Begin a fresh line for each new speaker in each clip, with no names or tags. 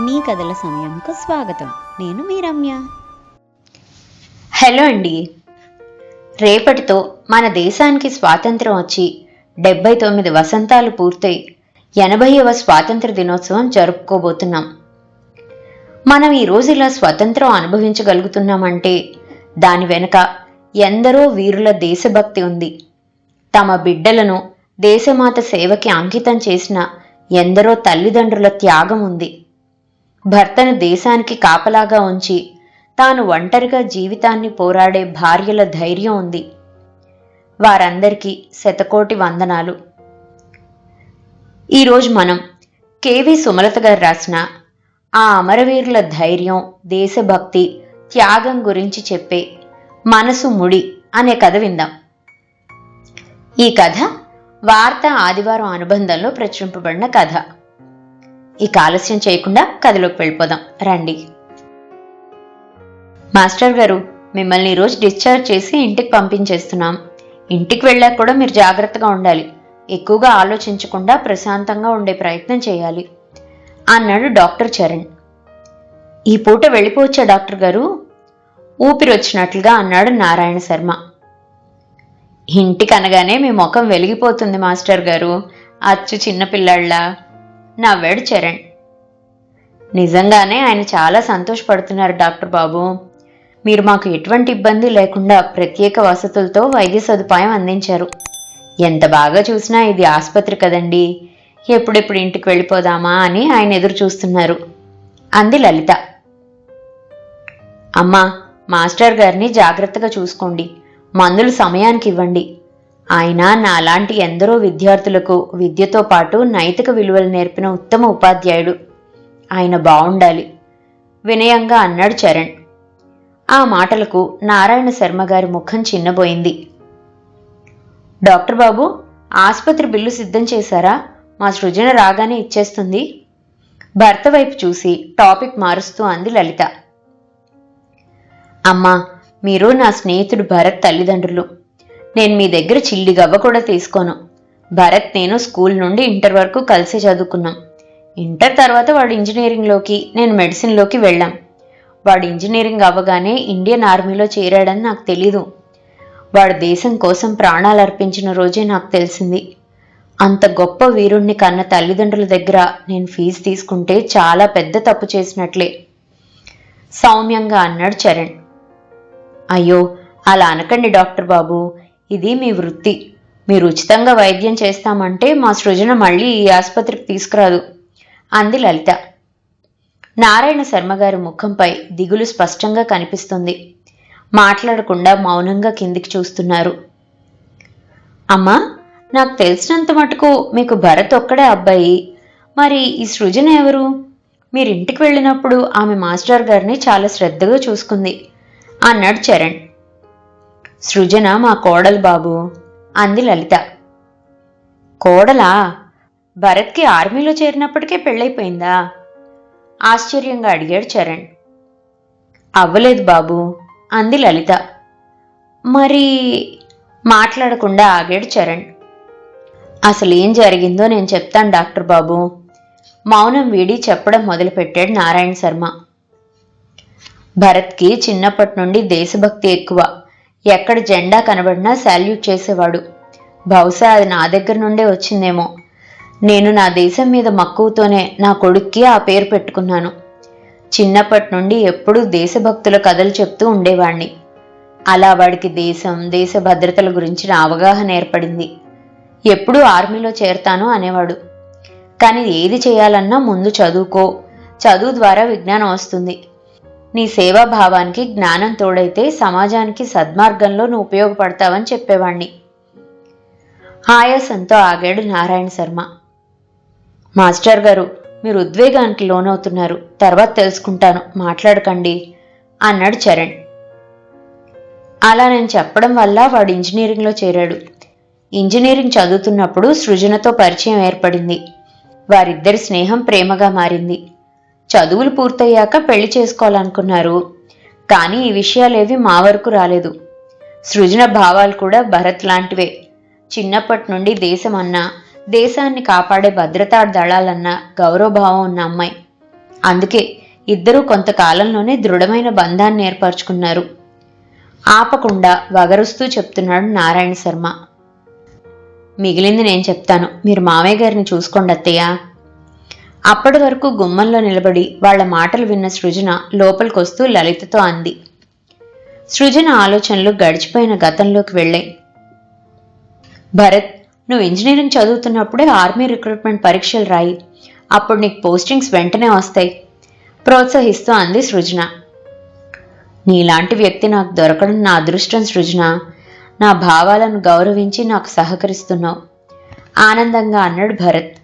మీ కథల సమయంకు స్వాగతం. నేను మీ రమ్య.
హలో అండి. రేపటితో మన దేశానికి స్వాతంత్రం వచ్చి 79 వసంతాలు పూర్తయి 80వ స్వాతంత్ర దినోత్సవం జరుపుకోబోతున్నాం. మనం ఈరోజు ఇలా స్వతంత్రం అనుభవించగలుగుతున్నామంటే దాని వెనుక ఎందరో వీరుల దేశభక్తి ఉంది. తమ బిడ్డలను దేశమాత సేవకి అంకితం చేసిన ఎందరో తల్లిదండ్రుల త్యాగం ఉంది. భర్తను దేశానికి కాపలాగా ఉంచి తాను ఒంటరిగా జీవితాన్ని పోరాడే భార్యల ధైర్యం ఉంది. వారందరికీ శతకోటి వందనాలు. ఈరోజు మనం కెవి సుమలత గారు రాసిన ఆ అమరవీరుల ధైర్యం, దేశభక్తి, త్యాగం గురించి చెప్పే మనసు ముడి అనే కథ విందాం. ఈ కథ వార్తా ఆదివారం అనుబంధంలో ప్రచురింపబడిన కథ. ఇక ఆలస్యం చేయకుండా కథలోకి వెళ్ళిపోదాం రండి. మాస్టర్ గారు, మిమ్మల్ని ఈరోజు డిశ్చార్జ్ చేసి ఇంటికి పంపించేస్తున్నాం. ఇంటికి వెళ్ళాక కూడా మీరు జాగ్రత్తగా ఉండాలి. ఎక్కువగా ఆలోచించకుండా ప్రశాంతంగా ఉండే ప్రయత్నం చేయాలి అన్నాడు డాక్టర్ చరణ్. ఈ పూట వెళ్ళిపోవచ్చా డాక్టర్ గారు? ఊపిరొచ్చినట్లుగా అన్నాడు నారాయణ శర్మ. ఇంటికి అనగానే మీ ముఖం వెలిగిపోతుంది మాస్టర్ గారు, అచ్చు చిన్నపిల్లాళ్ళ నవ్వాడు చరణ్. నిజంగానే ఆయన చాలా సంతోషపడుతున్నారు డాక్టర్ బాబు. మీరు మాకు ఎటువంటి ఇబ్బంది లేకుండా ప్రత్యేక వసతులతో వైద్య సదుపాయం అందించారు. ఎంత బాగా చూసినా ఇది ఆసుపత్రి కదండి, ఎప్పుడెప్పుడు ఇంటికి వెళ్ళిపోదామా అని ఆయన ఎదురు చూస్తున్నారు అంది లలిత. అమ్మా, మాస్టర్ గారిని జాగ్రత్తగా చూసుకోండి, మందులు సమయానికి ఇవ్వండి. ఆయన నాలాంటి ఎందరో విద్యార్థులకు విద్యతో పాటు నైతిక విలువలు నేర్పిన ఉత్తమ ఉపాధ్యాయుడు. ఆయన బావుండాలి వినయంగా అన్నాడు చరణ్. ఆ మాటలకు నారాయణ శర్మ గారి ముఖం చిన్నబోయింది. డాక్టర్ బాబు, ఆసుపత్రి బిల్లు సిద్ధం చేశారా? మా సృజన రాగానే ఇచ్చేస్తుంది. భర్త వైపు చూసి టాపిక్ మారుస్తూ అంది లలిత. అమ్మా, మీరు నా స్నేహితుడు భరత్ తల్లిదండ్రులు. నేను మీ దగ్గర చిల్లి గవ్వ కూడా తీసుకోను. భరత్ నేను స్కూల్ నుండి ఇంటర్ వరకు కలిసి చదువుకున్నాం. ఇంటర్ తర్వాత వాడు ఇంజనీరింగ్లోకి, నేను మెడిసిన్లోకి వెళ్ళాం. వాడు ఇంజనీరింగ్ అవ్వగానే ఇండియన్ ఆర్మీలో చేరాడని నాకు తెలీదు. వాడు దేశం కోసం ప్రాణాలు అర్పించిన రోజే నాకు తెలిసింది. అంత గొప్ప వీరుణ్ణి కన్న తల్లిదండ్రుల దగ్గర నేను ఫీజు తీసుకుంటే చాలా పెద్ద తప్పు చేసినట్లే సౌమ్యంగా అన్నాడు చరణ్. అయ్యో, అలా అనకండి డాక్టర్ బాబు, ఇది మీ వృత్తి. మీరు ఉచితంగా వైద్యం చేస్తామంటే మా సృజన మళ్ళీ ఈ ఆసుపత్రికి తీసుకురాదు అంది లలిత. నారాయణ శర్మగారి ముఖంపై దిగులు స్పష్టంగా కనిపిస్తుంది. మాట్లాడకుండా మౌనంగా కిందికి చూస్తున్నారు. అమ్మా, నాకు తెలిసినంత మటుకు మీకు భరత్ ఒక్కడే అబ్బాయి. మరి ఈ సృజన ఎవరు? మీరింటికి వెళ్ళినప్పుడు ఆమె మాస్టర్ గారిని చాలా శ్రద్ధగా చూసుకుంది అన్నాడు చరణ్. సృజన మా కోడలు బాబు అంది లలిత. కోడలా? భరత్కి ఆర్మీలో చేరినప్పటికే పెళ్ళైపోయిందా? ఆశ్చర్యంగా అడిగాడు చరణ్. అవ్వలేదు బాబు అంది లలిత. మరి మాట్లాడకుండా ఆగాడు చరణ్. అసలేం జరిగిందో నేను చెప్తాను డాక్టర్ బాబు. మౌనం వీడి చెప్పడం మొదలుపెట్టాడు నారాయణ శర్మ. భరత్కి చిన్నప్పటి నుండి దేశభక్తి ఎక్కువ. ఎక్కడ జెండా కనబడినా శాల్యూట్ చేసేవాడు. బహుశా అది నా దగ్గర నుండే వచ్చిందేమో. నేను నా దేశం మీద మక్కువతోనే నా కొడుక్కి ఆ పేరు పెట్టుకున్నాను. చిన్నప్పటి నుండి ఎప్పుడూ దేశభక్తుల కథలు చెప్తూ ఉండేవాణ్ణి. అలా వాడికి దేశం, దేశ భద్రతల గురించిన అవగాహన ఏర్పడింది. ఎప్పుడూ ఆర్మీలో చేరతాను అనేవాడు. కానీ ఏది చేయాలన్నా ముందు చదువుకో, చదువు ద్వారా విజ్ఞానం వస్తుంది. నీ సేవాభావానికి జ్ఞానం తోడైతే సమాజానికి సద్మార్గంలో నువ్వు ఉపయోగపడతావని చెప్పేవాణ్ణి. ఆయాసంతో ఆగాడు నారాయణ శర్మ. మాస్టర్ గారు, మీరు ఉద్వేగానికి లోనవుతున్నారు. తర్వాత తెలుసుకుంటాను, మాట్లాడకండి అన్నాడు చరణ్. అలా నేను చెప్పడం వల్ల వాడు ఇంజనీరింగ్లో చేరాడు. ఇంజనీరింగ్ చదువుతున్నప్పుడు సృజనతో పరిచయం ఏర్పడింది. వారిద్దరి స్నేహం ప్రేమగా మారింది. చదువులు పూర్తయ్యాక పెళ్లి చేసుకోవాలనుకున్నారు. కానీ ఈ విషయాలేవి మా వరకు రాలేదు. సృజన భావాలు కూడా భరత్ లాంటివే. చిన్నప్పటి నుండి దేశమన్నా, దేశాన్ని కాపాడే భద్రతా దళాలన్న గౌరవభావం ఉన్న అమ్మాయి. అందుకే ఇద్దరూ కొంతకాలంలోనే దృఢమైన బంధాన్ని ఏర్పరచుకున్నారు. ఆపకుండా వగరుస్తూ చెప్తున్నాడు నారాయణ శర్మ. మిగిలింది నేను చెప్తాను, మీరు మామయ్య గారిని చూసుకోండి అత్తయ్య. అప్పటి వరకు గుమ్మంలో నిలబడి వాళ్ల మాటలు విన్న సృజన లోపలికొస్తూ లలితతో అంది. సృజన ఆలోచనలు గడిచిపోయిన గతంలోకి వెళ్ళాయి. భరత్, నువ్వు ఇంజనీరింగ్ చదువుతున్నప్పుడే ఆర్మీ రిక్రూట్మెంట్ పరీక్షలు రాయి, అప్పుడు నీకు పోస్టింగ్స్ వెంటనే వస్తాయి, ప్రోత్సహిస్తూ అంది సృజన. నీలాంటి వ్యక్తి నాకు దొరకడం నా అదృష్టం సృజన. నా భావాలను గౌరవించి నాకు సహకరిస్తున్నావు, ఆనందంగా అన్నాడు భరత్.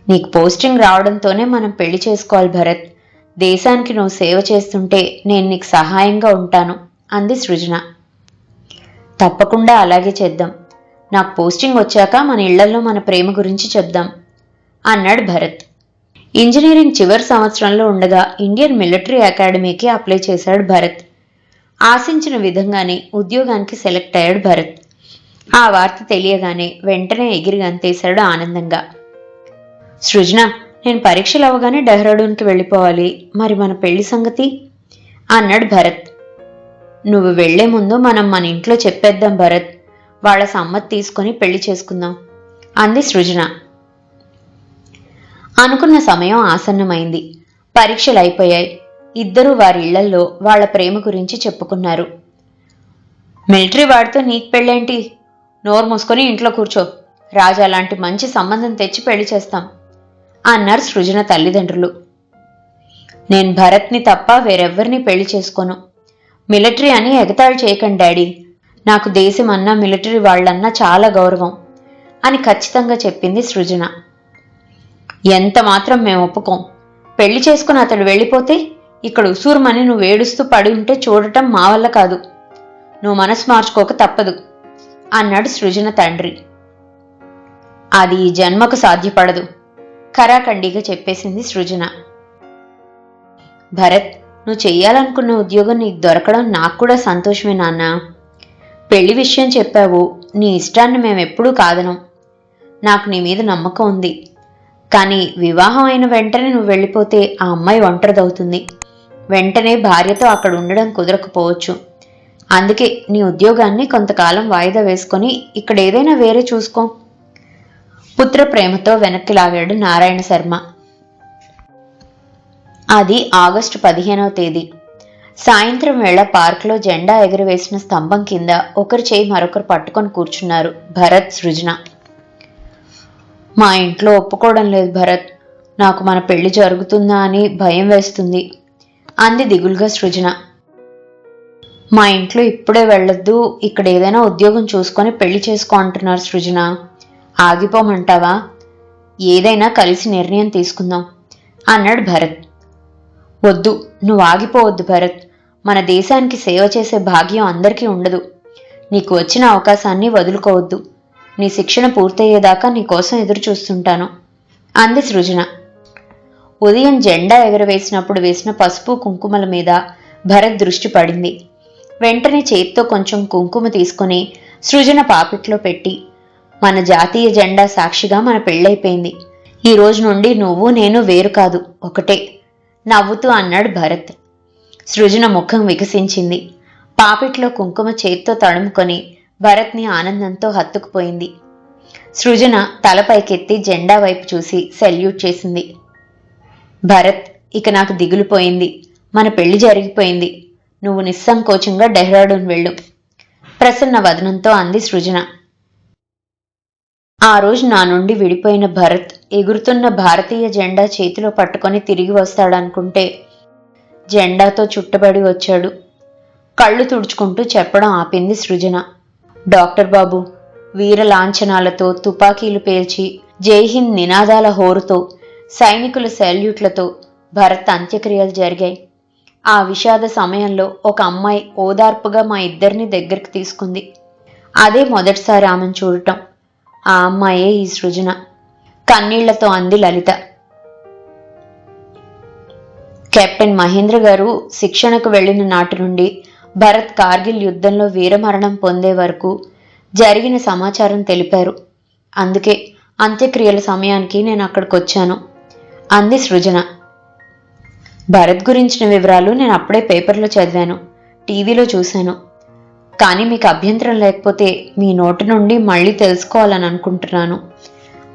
నీకు పోస్టింగ్ రావడంతోనే మనం పెళ్లి చేసుకోవాలి భరత్. దేశానికి నువ్వు సేవ చేస్తుంటే నేను నీకు సహాయంగా ఉంటాను అంది సృజన. తప్పకుండా అలాగే చేద్దాం. నాకు పోస్టింగ్ వచ్చాక మన ఇళ్లలో మన ప్రేమ గురించి చెప్దాం అన్నాడు భరత్. ఇంజనీరింగ్ చివరి సంవత్సరంలో ఉండగా ఇండియన్ మిలిటరీ అకాడమీకి అప్లై చేశాడు భరత్. ఆశించిన విధంగానే ఉద్యోగానికి సెలెక్ట్ అయ్యాడు భరత్. ఆ వార్త తెలియగానే వెంటనే ఎగిరి గంతేశాడు ఆనందంగా. సృజన, నేను పరీక్షలు అవగానే డెహ్రాడూన్కి వెళ్ళిపోవాలి, మరి మన పెళ్లి సంగతి అన్నాడు భరత్. నువ్వు వెళ్లే ముందు మనం మన ఇంట్లో చెప్పేద్దాం భరత్, వాళ్ల సమ్మతి తీసుకుని పెళ్లి చేసుకుందాం అంది సృజన. అనుకున్న సమయం ఆసన్నమైంది. పరీక్షలు అయిపోయాయి. ఇద్దరూ వారి ఇళ్లల్లో వాళ్ల ప్రేమ గురించి చెప్పుకున్నారు. మిలిటరీ వాడితో నీకు పెళ్ళేంటి? నోరు మూసుకొని ఇంట్లో కూర్చో, రాజా లాంటి మంచి సంబంధం తెచ్చి పెళ్లి చేస్తాం అన్నారు సృజన తల్లిదండ్రులు. నేను భరత్ని తప్ప వేరెవ్వరిని పెళ్లి చేసుకోను. మిలిటరీ అని ఎగతాళి చేయకండి డాడీ. నాకు దేశం అన్నా మిలిటరీ వాళ్లన్నా చాలా గౌరవం అని ఖచ్చితంగా చెప్పింది సృజన. ఎంత మాత్రం మేము ఒప్పుకోం. పెళ్లి చేసుకుని అతడు వెళ్ళిపోతే ఇక్కడ ఉసూరుమని నువ్వు ఏడుస్తూ పడి ఉంటే చూడటం మా వల్ల కాదు. నువ్వు మనసు మార్చుకోక తప్పదు అన్నాడు సృజన తండ్రి. అది ఈ జన్మకు సాధ్యపడదు, ఖరాఖండిగా చెప్పేసింది సృజన. భరత్, నువ్వు చెయ్యాలనుకున్న ఉద్యోగం నీకు దొరకడం నాకు కూడా సంతోషమే నాన్న. పెళ్లి విషయం చెప్పావు, నీ ఇష్టాన్ని మేమెప్పుడూ కాదనం. నాకు నీ మీద నమ్మకం ఉంది. కానీ వివాహం అయిన వెంటనే నువ్వు వెళ్ళిపోతే ఆ అమ్మాయి ఒంటరిదవుతుంది. వెంటనే భార్యతో అక్కడ ఉండడం కుదరకపోవచ్చు. అందుకే నీ ఉద్యోగాన్ని కొంతకాలం వాయిదా వేసుకొని ఇక్కడ ఏదైనా వేరే చూసుకో. పుత్ర ప్రేమతో వెనక్కి లాగాడు నారాయణ శర్మ. అది ఆగస్టు 15వ తేదీ. సాయంత్రం వేళ పార్కులో జెండా ఎగురవేసిన స్తంభం కింద ఒకరి చేయి మరొకరు పట్టుకొని కూర్చున్నారు భరత్, సృజన. మా ఇంట్లో ఒప్పుకోవడం లేదు భరత్. నాకు మన పెళ్లి జరుగుతుందా అని భయం వేస్తుంది అంది దిగులుగా సృజన. మా ఇంట్లో ఇప్పుడే వెళ్ళొద్దు, ఇక్కడ ఏదైనా ఉద్యోగం చూసుకొని పెళ్లి చేసుకో అంటున్నారు సృజన. ఆగిపోమంటావా? ఏదైనా కలిసి నిర్ణయం తీసుకుందాం అన్నాడు భరత్. వద్దు, నువ్వు ఆగిపోవద్దు భరత్. మన దేశానికి సేవ చేసే భాగ్యం అందరికీ ఉండదు. నీకు వచ్చిన అవకాశాన్ని వదులుకోవద్దు. నీ శిక్షణ పూర్తయ్యేదాకా నీకోసం ఎదురు చూస్తుంటాను అంది సృజన. ఉదయం జెండా ఎగరవేసినప్పుడు వేసిన పసుపు కుంకుమల మీద భరత్ దృష్టి పడింది. వెంటనే చేత్తో కొంచెం కుంకుమ తీసుకుని సృజన పాపిట్లో పెట్టి, మన జాతీయ జెండా సాక్షిగా మన పెళ్ళైపోయింది. ఈ రోజు నుండి నువ్వు నేను వేరు కాదు, ఒకటే నవ్వుతూ అన్నాడు భరత్. సృజన ముఖం వికసించింది. పాపిట్లో కుంకుమ చేత్తో తడుముకొని భరత్ని ఆనందంతో హత్తుకుపోయింది. సృజన తలపైకెత్తి జెండా వైపు చూసి సెల్యూట్ చేసింది. భరత్, ఇక నాకు దిగులుపోయింది. మన పెళ్లి జరిగిపోయింది. నువ్వు నిస్సంకోచంగా డెహ్రాడూన్ వెళ్ళు ప్రసన్న వదనంతో అంది సృజన. ఆ రోజు నా నుండి విడిపోయిన భరత్ ఎగురుతున్న భారతీయ జెండా చేతిలో పట్టుకొని తిరిగి వస్తాడనుకుంటే జెండాతో చుట్టబడి వచ్చాడు. కళ్ళు తుడుచుకుంటూ చెప్పడం ఆపింది సృజన. డాక్టర్ బాబు, వీర లాంఛనాలతో తుపాకీలు పేల్చి జైహింద్ నినాదాల హోరుతో సైనికుల సెల్యూట్లతో భరత్ అంత్యక్రియలు జరిగాయి. ఆ విషాద సమయంలో ఒక అమ్మాయి ఓదార్పుగా మా ఇద్దరిని దగ్గరికి తీసుకుంది. అదే మొదటిసారి ఆమెను చూడటం. ఆ అమ్మాయే ఈ సృజన కన్నీళ్లతో అంది లలిత. కెప్టెన్ మహేంద్ర గారు శిక్షణకు వెళ్లిన నాటి నుండి భరత్ కార్గిల్ యుద్ధంలో వీరమరణం పొందే వరకు జరిగిన సమాచారం తెలిపారు. అందుకే అంత్యక్రియల సమయానికి నేను అక్కడికొచ్చాను అంది సృజన. భరత్ గురించిన వివరాలు నేను అప్పుడే పేపర్లో చదివాను, టీవీలో చూశాను. కానీ మీకు అభ్యంతరం లేకపోతే మీ నోటి నుండి మళ్ళీ తెలుసుకోవాలని అనుకుంటున్నాను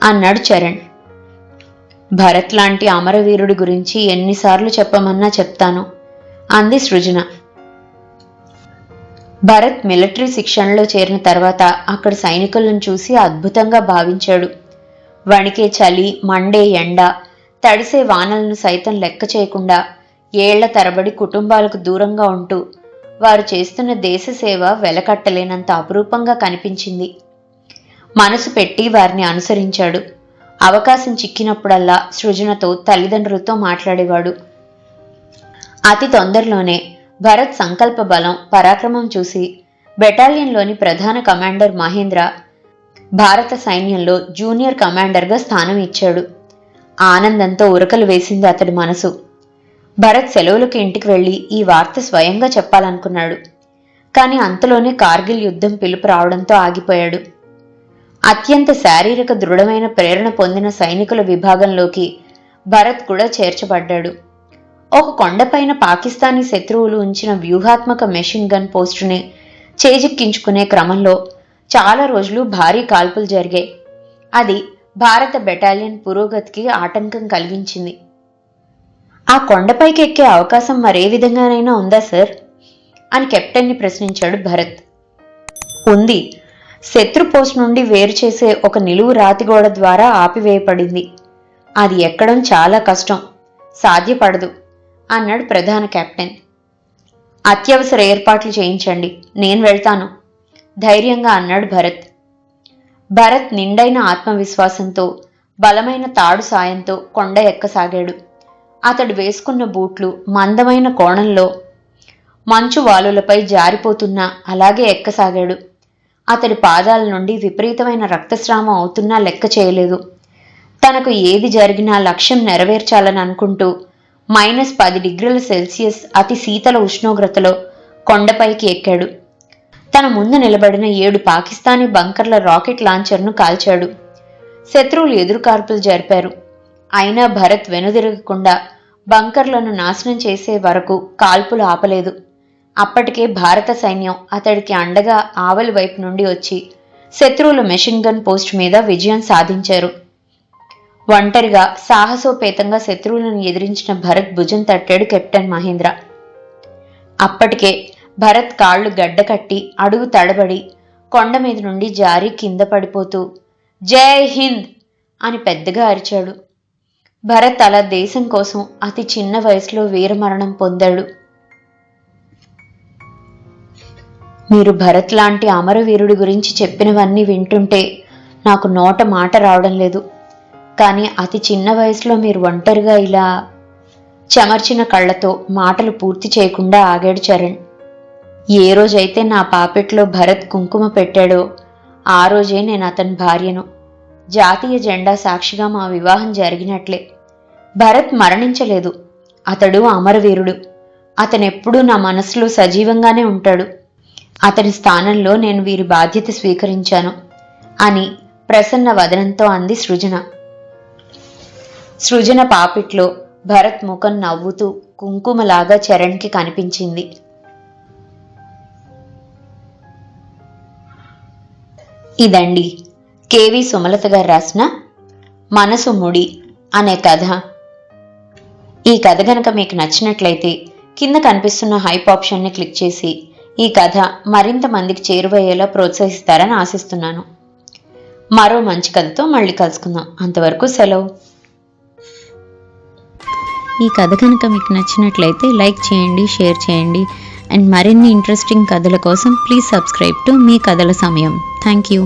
అన్నాడు చరణ్. భరత్ లాంటి అమరవీరుడి గురించి ఎన్నిసార్లు చెప్పమన్నా చెప్తాను అంది సృజన. భరత్ మిలిటరీ శిక్షణలో చేరిన తర్వాత అక్కడ సైనికులను చూసి అద్భుతంగా భావించాడు. వణికే చలి, మండే ఎండ, తడిసే వానలను సైతం లెక్క చేయకుండా ఏళ్ల తరబడి కుటుంబాలకు దూరంగా ఉంటూ వారు చేస్తున్న దేశ సేవ వెలకట్టలేనంత అపురూపంగా కనిపించింది. మనసు పెట్టి వారిని అనుసరించాడు. అవకాశం చిక్కినప్పుడల్లా సృజనతో, తల్లిదండ్రులతో మాట్లాడేవాడు. అతి తొందరలోనే భరత్ సంకల్ప బలం, పరాక్రమం చూసి బెటాలియన్లోని ప్రధాన కమాండర్ మహేంద్ర భారత సైన్యంలో జూనియర్ కమాండర్గా స్థానం ఇచ్చాడు. ఆనందంతో ఉరకలు వేసింది అతడి మనసు. భరత్ సెలవులకు ఇంటికి వెళ్లి ఈ వార్త స్వయంగా చెప్పాలనుకున్నాడు. కానీ అంతలోనే కార్గిల్ యుద్ధం పిలుపు రావడంతో ఆగిపోయాడు. అత్యంత శారీరక దృఢమైన ప్రేరణ పొందిన సైనికుల విభాగంలోకి భరత్ కూడా చేర్చబడ్డాడు. ఒక కొండపైన పాకిస్తానీ శత్రువులు ఉంచిన వ్యూహాత్మక మెషిన్ గన్ పోస్టుని చేజిక్కించుకునే క్రమంలో చాలా రోజులు భారీ కాల్పులు జరిగాయి. అది భారత బెటాలియన్ పురోగతికి ఆటంకం కలిగించింది. ఆ కొండపైకి ఎక్కే అవకాశం మరే విధంగానైనా ఉందా సార్ అని కెప్టెన్ని ప్రశ్నించాడు భరత్. ఉంది. శత్రు పోస్ట్ నుండి వేరు చేసే ఒక నిలువు రాతిగోడ ద్వారా ఆపివేయబడింది. అది ఎక్కడం చాలా కష్టం, సాధ్యపడదు అన్నాడు ప్రధాన కెప్టెన్. అత్యవసర ఏర్పాట్లు చేయించండి, నేను వెళ్తాను ధైర్యంగా అన్నాడు భరత్. భరత్ నిండైన ఆత్మవిశ్వాసంతో బలమైన తాడు సాయంతో కొండ ఎక్కసాగాడు. అతడు వేసుకున్న బూట్లు మందమైన కోణంలో మంచు వాలులపై జారిపోతున్నా అలాగే ఎక్కసాగాడు. అతడి పాదాల నుండి విపరీతమైన రక్తస్రావం అవుతున్నా లెక్క చేయలేదు. తనకు ఏది జరిగినా లక్ష్యం నెరవేర్చాలని అనుకుంటూ -10 డిగ్రీల సెల్సియస్ అతి శీతల ఉష్ణోగ్రతలో కొండపైకి ఎక్కాడు. తన ముందు నిలబడిన 7 పాకిస్తానీ బంకర్ల రాకెట్ లాంచర్ను కాల్చాడు. శత్రువులు ఎదురుకాల్పులు జరిపారు. అయినా భరత్ వెనుదిరగకుండా బంకర్లను నాశనం చేసే వరకు కాల్పులు ఆపలేదు. అప్పటికే భారత సైన్యం అతడికి అండగా ఆవలి వైపు నుండి వచ్చి శత్రువుల మెషిన్ గన్ పోస్ట్ మీద విజయం సాధించారు. ఒంటరిగా సాహసోపేతంగా శత్రువులను ఎదిరించిన భరత్ భుజం తట్టాడు కెప్టెన్ మహేంద్ర. అప్పటికే భరత్ కాళ్లు గడ్డకట్టి అడుగు తడబడి కొండ మీద నుండి జారి కింద పడిపోతూ జై హింద్ అని పెద్దగా అరిచాడు. భరత్ అలా దేశం కోసం అతి చిన్న వయసులో వీరమరణం పొందాడు. మీరు భరత్ లాంటి అమరవీరుడి గురించి చెప్పినవన్నీ వింటుంటే నాకు నోట మాట రావడం లేదు. కానీ అతి చిన్న వయసులో మీరు ఒంటరిగా ఇలా చెమర్చిన కళ్ళతో మాటలు పూర్తి చేయకుండా ఆగాడు చరణ్. ఏ రోజైతే నా పాపెట్లో భరత్ కుంకుమ పెట్టాడో ఆ రోజే నేను అతని భార్యను. జాతీయ జెండా సాక్షిగా మా వివాహం జరిగినట్లే. భరత్ మరణించలేదు. అతడు అమరవీరుడు. అతనెప్పుడూ నా మనసులో సజీవంగానే ఉంటాడు. అతని స్థానంలో నేను వీరి బాధ్యత స్వీకరించాను అని ప్రసన్న వదనంతో అంది సృజన. సృజన పాపిట్లో భరత్ ముఖం నవ్వుతూ కుంకుమలాగా చరణ్కి కనిపించింది. ఇదండి కేవి సుమలత గారు రాసిన మనసు ముడి అనే కథ. ఈ కథ గనక మీకు నచ్చినట్లయితే కింద కనిపిస్తున్న హైప్ ఆప్షన్ని క్లిక్ చేసి ఈ కథ మరింత మందికి చేరువయ్యేలా ప్రోత్సహిస్తారని ఆశిస్తున్నాను. మరో మంచి కథతో మళ్ళీ కలుసుకుందాం. అంతవరకు సెలవు.
ఈ కథ కనుక మీకు నచ్చినట్లయితే లైక్ చేయండి, షేర్ చేయండి. అండ్ మరిన్ని ఇంట్రెస్టింగ్ కథల కోసం ప్లీజ్ సబ్స్క్రైబ్ టు మీ కథల సమయం. Thank you.